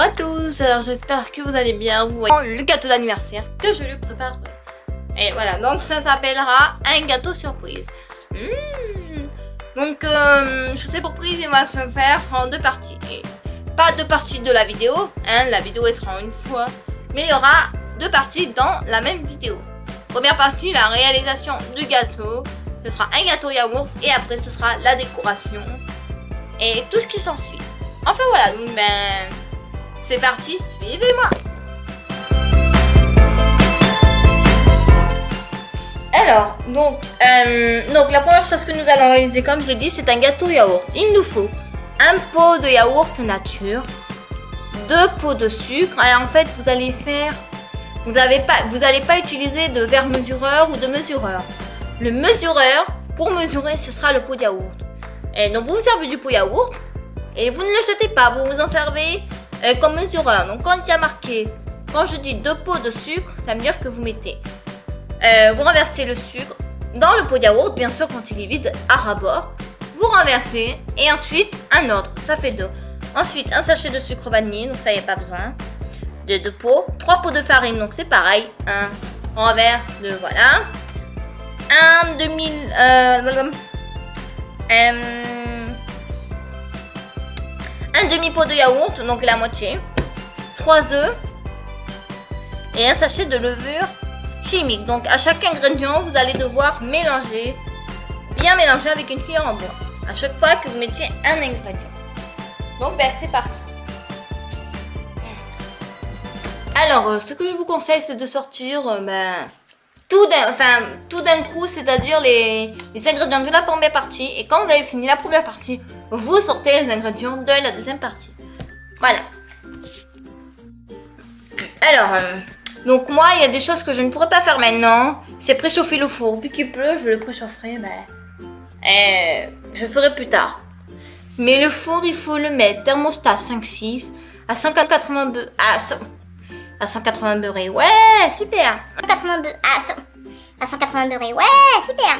à tous, alors j'espère que vous allez bien. Vous voyez le gâteau d'anniversaire que je lui prépare. Et voilà, donc ça s'appellera un gâteau surprise. Donc ce surprise il va se faire en deux parties. Et pas deux parties de la vidéo, hein, la vidéo elle sera une fois. Mais il y aura deux parties dans la même vidéo. Première partie, la réalisation du gâteau. Ce sera un gâteau yaourt et après ce sera la décoration et tout ce qui s'ensuit. Enfin voilà, donc c'est parti, suivez-moi. Alors, donc la première chose que nous allons réaliser, comme j'ai dit, c'est un gâteau yaourt. Il nous faut un pot de yaourt nature, 2 pots de sucre. Alors en fait, vous allez faire, vous n'allez pas utiliser de verre mesureur ou de mesureur. Le mesureur, pour mesurer, ce sera le pot de yaourt. Et donc vous vous servez du pot yaourt et vous ne le jetez pas, vous vous en servez comme mesureur. Donc quand il y a marqué, quand je dis 2 pots de sucre, ça veut dire que vous mettez, vous renversez le sucre dans le pot de yaourt, bien sûr quand il est vide, à ras-bord. Vous renversez et ensuite un autre, ça fait 2. Ensuite un sachet de sucre vanille, donc ça il n'y a pas besoin. De 2 pots, 3 pots de farine, donc c'est pareil, un renvers de voilà. Un demi-pot de yaourt, donc la moitié, 3 œufs et un sachet de levure chimique. Donc à chaque ingrédient, vous allez devoir mélanger, bien mélanger avec une cuillère en bois à chaque fois que vous mettiez un ingrédient. Donc c'est parti. Alors ce que je vous conseille, c'est de sortir tout d'un coup, c'est-à-dire les ingrédients de la première partie. Et quand vous avez fini la première partie, vous sortez les ingrédients de la deuxième partie. Voilà. Alors, donc moi, il y a des choses que je ne pourrais pas faire maintenant. C'est préchauffer le four. Vu qu'il pleut, je le préchaufferai. Je ferai plus tard. Mais le four, il faut le mettre thermostat 5-6 à 180 à 180 degrés, ouais, super. 182 à 180 degrés, ouais, super.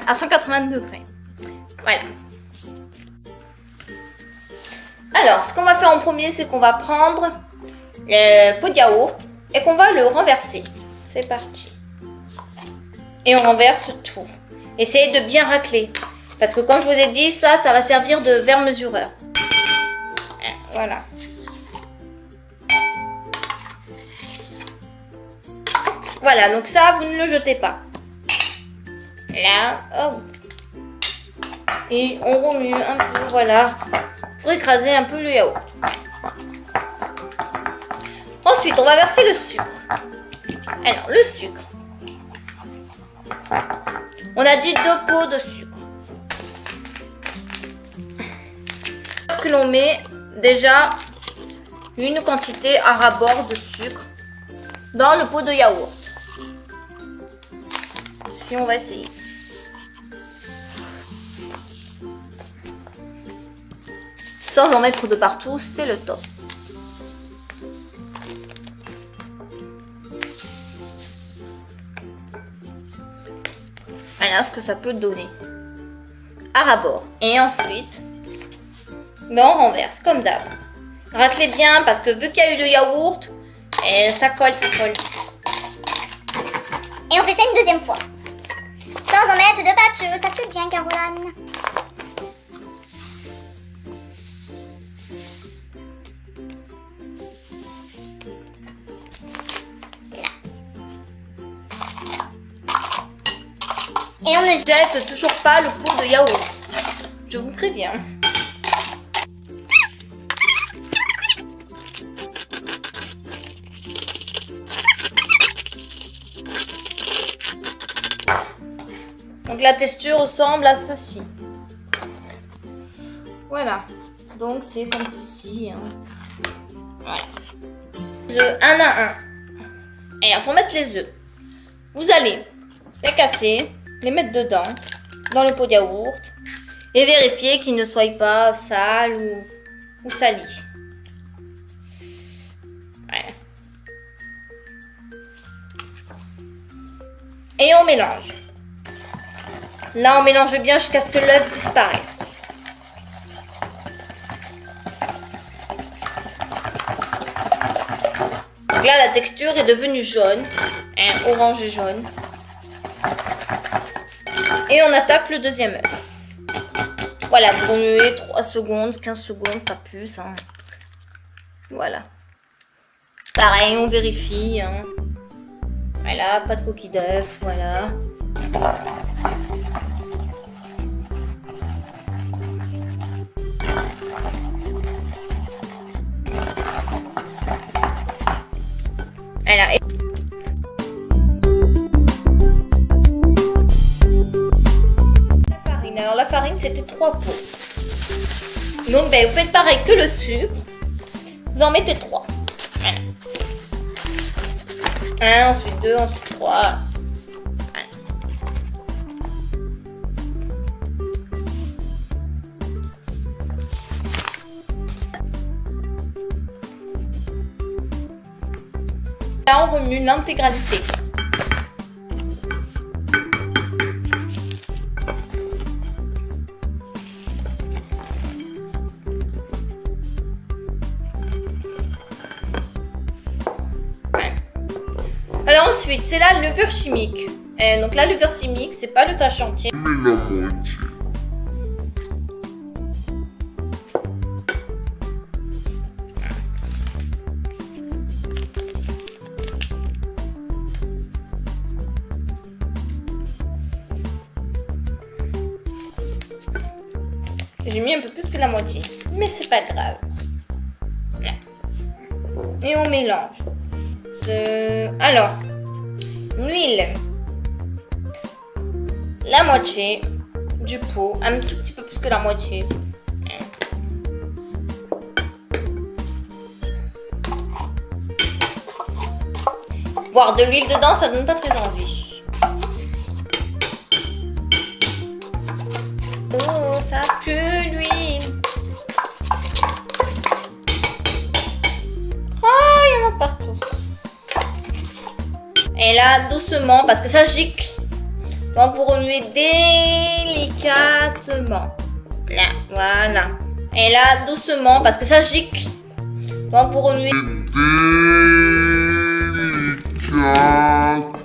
À 180 degrés, voilà. Alors, ce qu'on va faire en premier, c'est qu'on va prendre le pot de yaourt et qu'on va le renverser. C'est parti. Et on renverse tout. Essayez de bien racler. Parce que comme je vous ai dit, ça va servir de verre mesureur. Voilà. Voilà, donc ça, vous ne le jetez pas. Là, hop. Et on remue un peu, voilà. Pour écraser un peu le yaourt. Ensuite, on va verser le sucre. Alors, le sucre. On a dit 2 pots de sucre. Que l'on met déjà une quantité à ras-bord de sucre dans le pot de yaourt. Si on va essayer. Sans en mettre de partout, c'est le top. Voilà ce que ça peut donner. À ras-bord. Et ensuite, on renverse comme d'hab. Raclez bien parce que vu qu'il y a eu le yaourt, ça colle. Et on fait ça une deuxième fois. Sans en mettre de pâteux, ça tue bien, Caroline. Là. Et on ne jette toujours pas le pot de yaourt. Je vous préviens. Donc la texture ressemble à ceci. Voilà. Donc c'est comme ceci. Voilà. Œufs un à un. Et pour mettre les œufs, vous allez les casser, les mettre dedans, dans le pot de yaourt, et vérifier qu'ils ne soient pas sales ou salis. Voilà. Et on mélange. Là, on mélange bien jusqu'à ce que l'œuf disparaisse. Donc là, la texture est devenue jaune, orange et jaune. Et on attaque le deuxième œuf. Voilà, vous remuez 3 secondes, 15 secondes, pas plus. Hein. Voilà. Pareil, on vérifie. Hein. Voilà, pas de coquille d'œuf, voilà. Voilà. La farine. Alors la farine, c'était 3 pots. Donc ben, vous faites pareil que le sucre. Vous en mettez 3. Voilà. 1, ensuite 2, ensuite 3. Voilà. Là, on remue l'intégralité. Alors ensuite, c'est la levure chimique. Donc la levure chimique, c'est pas le tâche entier. Mais la moitié. J'ai mis un peu plus que la moitié, mais c'est pas grave. Là. Et on mélange. Alors, l'huile, la moitié du pot, un tout petit peu plus que la moitié. Voir de l'huile dedans, ça donne pas très envie. Oh, ça pue l'huile. Oh, il y en a partout. Et là, doucement, parce que ça gicle. Donc, vous remuez délicatement. Là, voilà. Et là, doucement, parce que ça gicle. Donc, vous remuez Délicatement.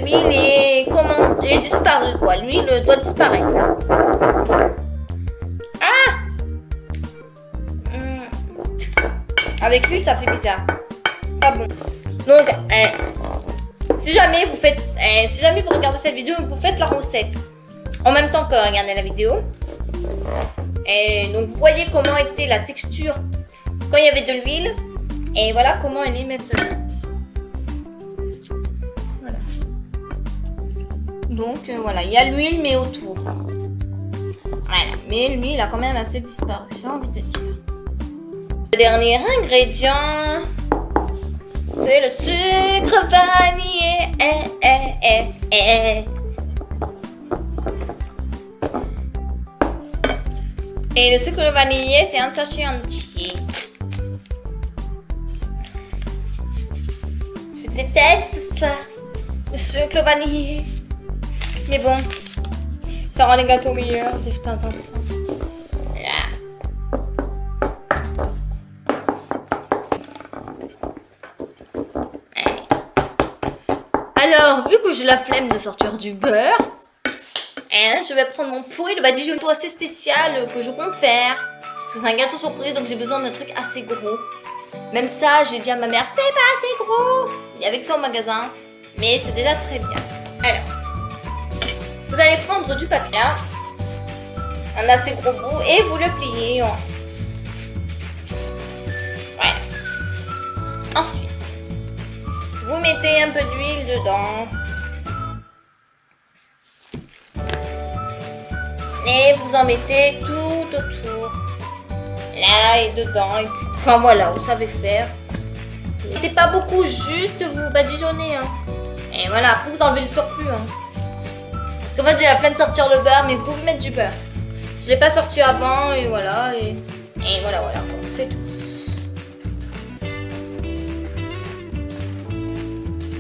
l'huile est comment j'ai disparu quoi. L'huile doit disparaître. Ah. Avec l'huile, ça fait bizarre. Pas bon. Donc, si jamais vous faites, si jamais vous regardez cette vidéo et que vous faites la recette en même temps que regardez la vidéo, et donc vous voyez comment était la texture quand il y avait de l'huile, et voilà comment elle est maintenant. Voilà. Donc voilà, il y a l'huile mais autour. Voilà, mais l'huile a quand même assez disparu, j'ai envie de dire. Le dernier ingrédient, c'est le sucre vanillé. Et le sucre vanillé, c'est un sachet entier. Je déteste ça, le sucre vanillé. Mais bon, ça rend les gâteaux meilleurs de temps en temps. Là. Alors, vu que j'ai la flemme de sortir du beurre, je vais prendre mon pourri de badigeonneau assez spécial que je compte faire. Parce que c'est un gâteau surprise, donc j'ai besoin d'un truc assez gros. Même ça, j'ai dit à ma mère, c'est pas assez gros. Il y avait que ça au magasin, mais c'est déjà très bien. Alors, vous allez prendre du papier, un assez gros bout, et vous le pliez en... Voilà. Ensuite, vous mettez un peu d'huile dedans. Et vous en mettez tout autour. Là et dedans. Et puis, enfin voilà, vous savez faire. Mettez pas beaucoup, juste vous badigeonnez. Et voilà, après vous enlevez le surplus. Parce qu'en fait j'ai la flemme de sortir le beurre, mais vous pouvez mettre du beurre. Je l'ai pas sorti avant et voilà. Et voilà, c'est tout.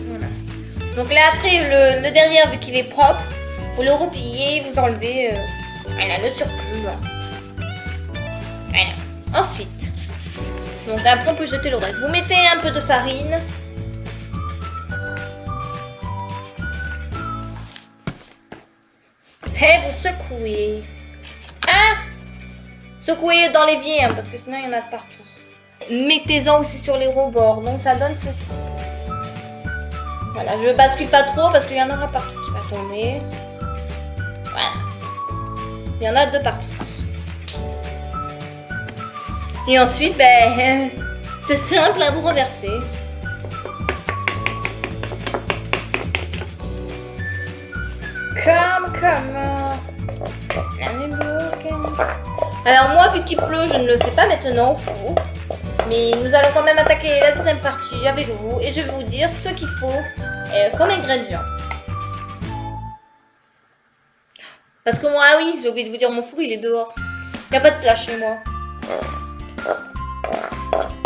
Voilà. Donc là après le derrière, vu qu'il est propre, vous le repliez, vous enlevez voilà, le surplus. Voilà. Ensuite, Donc après on peut jeter le reste. Vous mettez un peu de farine. Et vous secouez. Ah! Secouez dans l'évier hein, parce que sinon il y en a de partout. Mettez-en aussi sur les rebords. Donc ça donne ceci. Voilà, je bascule pas trop parce qu'il y en aura partout qui va tomber. Voilà. Il y en a de partout. Et ensuite, ben, c'est simple à vous renverser. Alors moi, vu qu'il pleut, je ne le fais pas maintenant au four. Mais nous allons quand même attaquer la deuxième partie avec vous. Et je vais vous dire ce qu'il faut comme ingrédients. Parce que moi, ah oui, j'ai oublié de vous dire, mon four il est dehors. Il n'y a pas de place chez moi.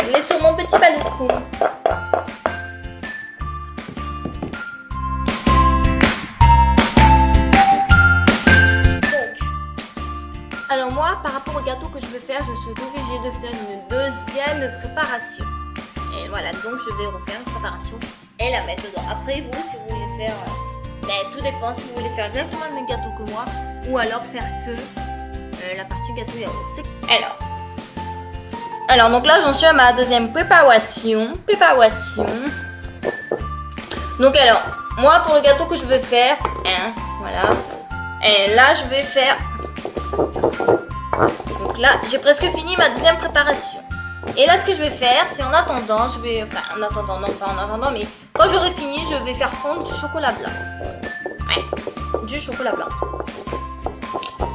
Il est sur mon petit balcon. Alors moi, par rapport au gâteau que je veux faire, je suis obligée de faire une deuxième préparation. Et voilà, donc je vais refaire une préparation et la mettre dedans. Après, vous, si vous voulez faire... tout dépend si vous voulez faire exactement le même gâteau que moi ou alors faire que la partie gâteau yaourt. Alors donc là, j'en suis à ma deuxième préparation. Donc alors, moi pour le gâteau que je veux faire, voilà. Et là, je vais faire... Donc là, j'ai presque fini ma deuxième préparation. Et là, ce que je vais faire, c'est en attendant, je vais... Enfin, en attendant, non pas en attendant, mais quand j'aurai fini, je vais faire fondre du chocolat blanc. Ouais, du chocolat blanc.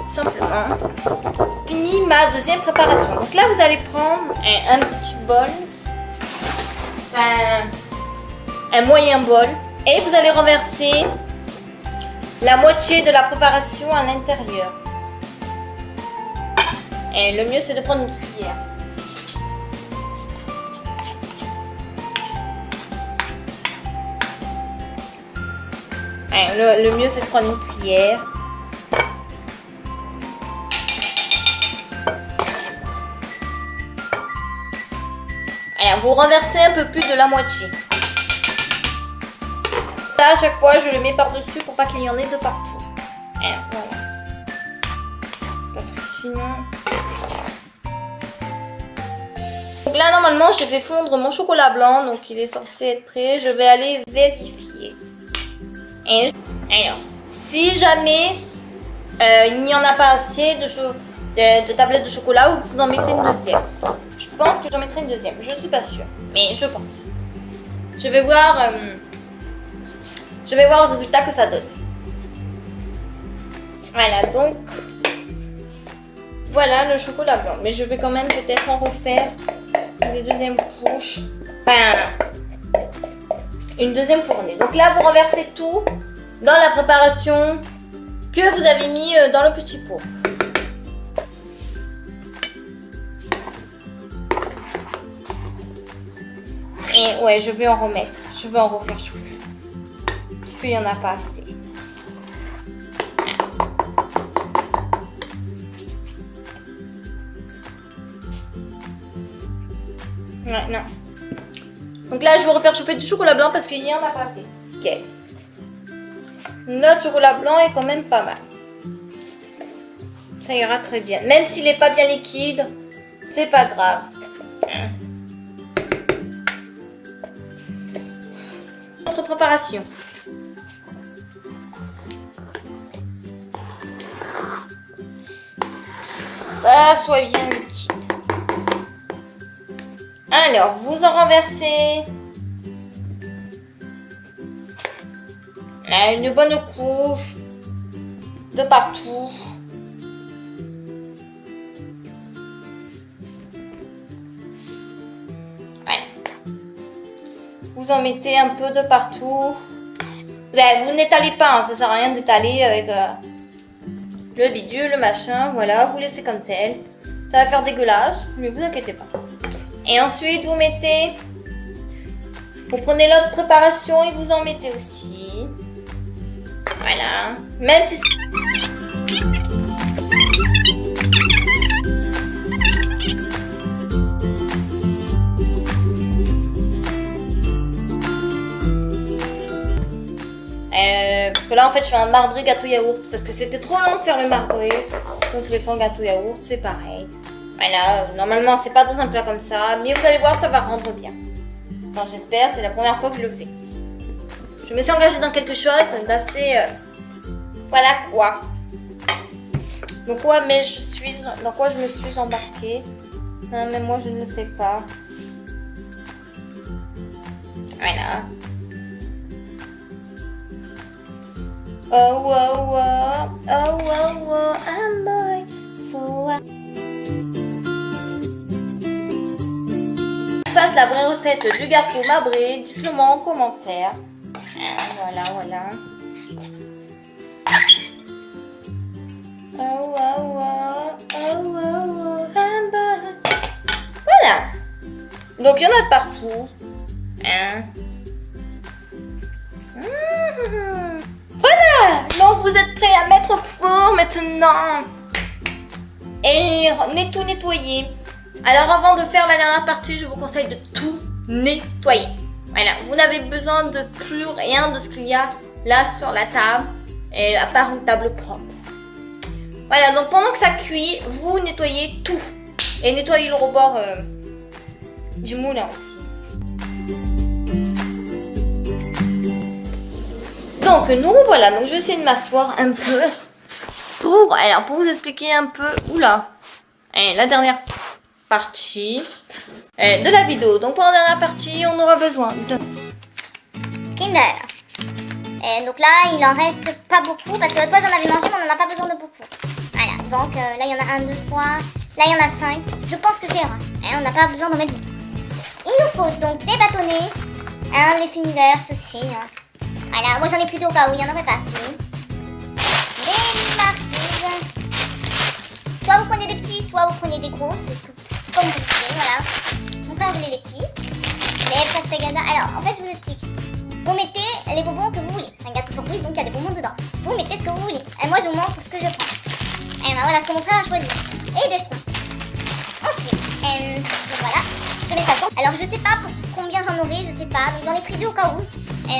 Simplement. Fini ma deuxième préparation. Donc là, vous allez prendre un petit bol. Un moyen bol. Et vous allez renverser la moitié de la préparation à l'intérieur. Et le mieux, c'est de prendre une cuillère. Le mieux, c'est de prendre une cuillère. Alors, vous renversez un peu plus de la moitié. Là, à chaque fois, je le mets par-dessus pour pas qu'il y en ait de partout. Et voilà. Parce que sinon... Donc là, normalement, j'ai fait fondre mon chocolat blanc. Donc, il est censé être prêt. Je vais aller vérifier. Et alors, si jamais il n'y en a pas assez de tablettes de chocolat, vous en mettez une deuxième. Je pense que j'en mettrai une deuxième. Je suis pas sûre, mais je pense. Je vais voir le résultat que ça donne. Voilà, donc voilà le chocolat blanc. Mais je vais quand même peut-être en refaire une deuxième couche. Enfin, une deuxième fournée. Donc là, vous renversez tout dans la préparation que vous avez mis dans le petit pot. Et ouais, je vais en remettre. Je vais en refaire chauffer. Parce qu'il n'y en a pas assez. Ouais, non. Donc là, je vais refaire chauffer du chocolat blanc parce qu'il n'y en a pas assez. Ok. Notre chocolat blanc est quand même pas mal. Ça ira très bien. Même s'il n'est pas bien liquide, c'est pas grave. Notre préparation. Ça soit bien liquide. Alors, vous en renversez une bonne couche de partout. Ouais. Vous en mettez un peu de partout. Vous n'étalez pas, hein, ça sert à rien d'étaler avec le bidule, le machin. Voilà, vous laissez comme tel. Ça va faire dégueulasse, mais vous inquiétez pas. Et ensuite, vous prenez l'autre préparation et vous en mettez aussi. Voilà. Même si là, en fait, je fais un marbré gâteau yaourt parce que c'était trop long de faire le marbré. Donc, je l'ai fait en gâteau yaourt, c'est pareil. Voilà, normalement, c'est pas dans un plat comme ça, mais vous allez voir, ça va rendre bien. Enfin, j'espère, c'est la première fois que je le fais. Je me suis engagée dans quelque chose d'assez... voilà quoi. Donc, quoi, mais dans quoi je me suis embarquée? Mais moi, je ne le sais pas. Voilà. Oh, oh, oh, oh, oh, oh, I'm boy, so fasse la vraie recette du gâteau marbré, dites-le moi en commentaire. Voilà. Oh, oh, oh, oh, oh, oh, I'm boy. Voilà. Donc il y en a de partout. Voilà. Donc vous êtes prêts à mettre au four maintenant. Et tout nettoyer. Alors avant de faire la dernière partie, je vous conseille de tout nettoyer. Voilà, vous n'avez besoin de plus rien de ce qu'il y a là sur la table, et à part une table propre. Voilà, donc pendant que ça cuit, vous nettoyez tout. Et nettoyez le rebord du moulin aussi. Donc nous voilà, donc je vais essayer de m'asseoir un peu pour vous expliquer un peu, la dernière partie de la vidéo. Donc pour la dernière partie, on aura besoin de Kinder. Et donc là, il en reste pas beaucoup parce que l'autre fois j'en avais mangé, mais on n'en a pas besoin de beaucoup. Voilà, donc là il y en a 1, 2, 3, là il y en a 5. Je pense que c'est rare. Et on n'a pas besoin d'en mettre beaucoup. Il nous faut donc des bâtonnets, les fingers, ceci. Voilà, moi j'en ai pris deux au cas où il y en aurait pas assez. Des martises. Soit vous prenez des petits, soit vous prenez des gros, c'est comme vous voulez, voilà. Mon frère voulait les petits. Les pastagada. Alors, en fait, je vous explique. Vous mettez les bonbons que vous voulez. C'est un gâteau surprise, donc il y a des bonbons dedans. Vous mettez ce que vous voulez. Et moi, je vous montre ce que je prends. Et ben voilà ce que mon frère a choisi. Et des jetons. Ensuite, donc voilà. Je mets ça dedans. Alors, je sais pas pour combien j'en aurai, je sais pas. Donc, j'en ai pris deux au cas où.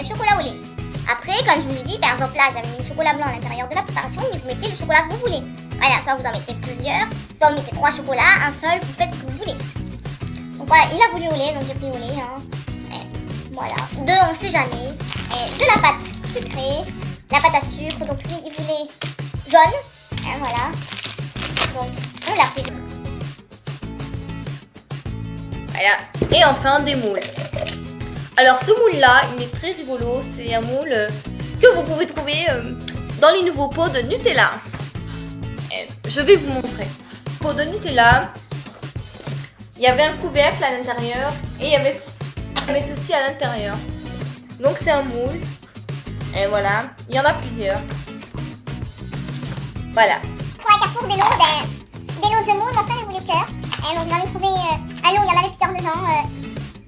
Chocolat au lait. Après, comme je vous ai dit, par exemple, là, j'avais mis le chocolat blanc à l'intérieur de la préparation, mais vous mettez le chocolat que vous voulez. Voilà, soit vous en mettez plusieurs, soit vous mettez 3 chocolats, un seul, vous faites ce que vous voulez. Donc voilà, il a voulu au lait, donc j'ai pris au lait. Voilà, 2 on sait jamais. Et de la pâte sucrée, la pâte à sucre, donc lui il voulait jaune. Voilà, donc on l'a pris jaune. Voilà, et enfin des moules. Alors ce moule là, il est très rigolo, c'est un moule que vous pouvez trouver dans les nouveaux pots de Nutella. Je vais vous montrer. Pot de Nutella, il y avait un couvercle à l'intérieur et il y avait ceci à l'intérieur. Donc c'est un moule. Et voilà, il y en a plusieurs. Voilà. Pour un Carrefour, des lots de moules, mon frère il voulait cœur. Et donc j'en ai trouvé un lot, il y en avait plusieurs dedans.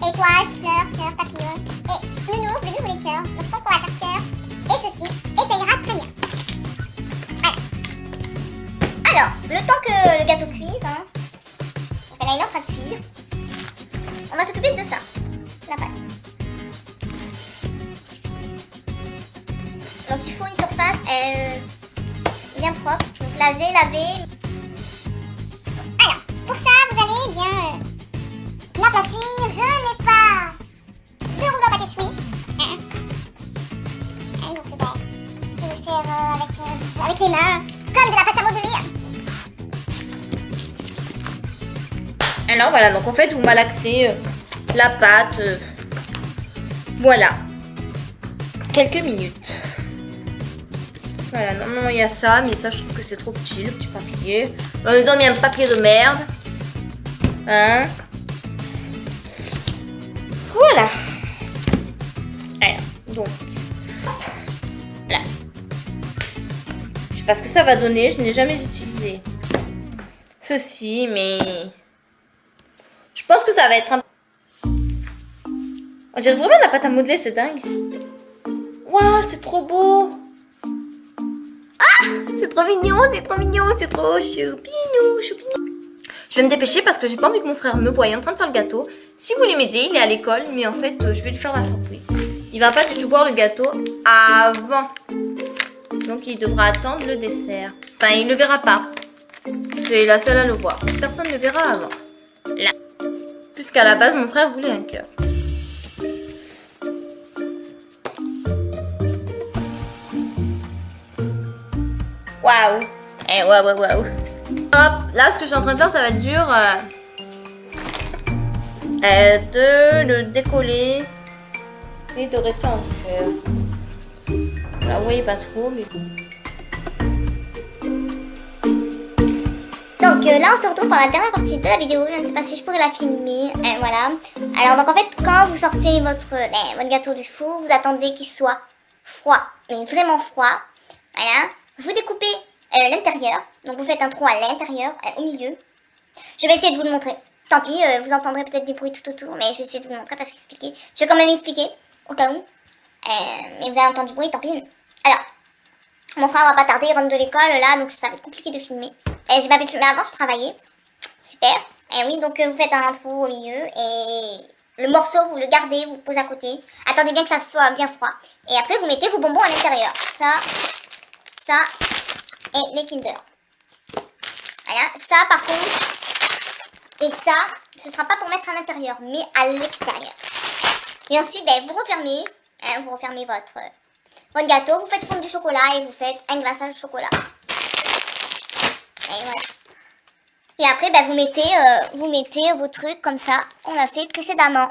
Étoiles, fleurs, cœur, papillon. Et nounours, bébé voulait cœur. Donc je pense qu'on va faire cœur. Et ceci. Et ça ira très bien. Voilà. Alors, le temps que le gâteau cuise, parce que là il est en train de cuire, on va s'occuper de ça. La pâte. Donc il faut une surface bien propre. Donc là j'ai lavé. Alors, pour ça vous allez bien l'aplatir. Je n'ai pas de rouleau à pâtisserie. Donc je vais faire avec les mains, comme de la pâte à modeler. Alors voilà, donc en fait vous malaxez la pâte. Voilà. Quelques minutes. Voilà, normalement il y a ça, mais ça je trouve que c'est trop petit, le petit papier. Ils ont mis un papier de merde. Voilà. Alors, donc. Là. Je sais pas ce que ça va donner, je n'ai jamais utilisé ceci, mais je pense que ça va être un... On dirait vraiment de la pâte à modeler, c'est dingue. Waouh, c'est trop beau. Ah, c'est trop mignon, c'est trop mignon, c'est trop choupinou, choupinou. Je vais me dépêcher parce que j'ai pas envie que mon frère me voie en train de faire le gâteau. Si vous voulez m'aider, il est à l'école, mais en fait, je vais lui faire la surprise. Il va pas du tout voir le gâteau avant Donc il devra attendre le dessert. Enfin, il ne le verra pas. C'est la seule à le voir. Personne ne le verra avant. Là. Puisqu'à la base, mon frère voulait un cœur. Waouh. Eh, waouh. Hop, là, ce que je suis en train de faire, ça va être dur. De le décoller et de rester en cœur. Là, vous voyez pas trop, mais... Donc là, on se retrouve pour la dernière partie de la vidéo. Je ne sais pas si je pourrais la filmer. Voilà. Alors, donc en fait, quand vous sortez votre gâteau du four, vous attendez qu'il soit froid, mais vraiment froid. Voilà. Vous découpez l'intérieur. Donc, vous faites un trou à l'intérieur, au milieu. Je vais essayer de vous le montrer. Tant pis, vous entendrez peut-être des bruits tout autour, mais je vais essayer de vous le montrer parce qu'expliquer. Je vais quand même expliquer, au cas où. Mais vous avez entendu du bruit, tant pis. Alors, mon frère va pas tarder, il rentre de l'école là, donc ça va être compliqué de filmer. J'ai pas pu filmer avant, je travaillais. Super. Et oui, donc vous faites un trou au milieu et le morceau, vous le gardez, vous le posez à côté. Attendez bien que ça soit bien froid. Et après, vous mettez vos bonbons à l'intérieur. Ça et les Kinder. Voilà, ça par contre, et ça, ce sera pas pour mettre à l'intérieur, mais à l'extérieur. Et ensuite, vous refermez, votre gâteau, vous faites fondre du chocolat et vous faites un glaçage au chocolat. Et voilà. Et après, vous mettez vos trucs comme ça qu'on a fait précédemment.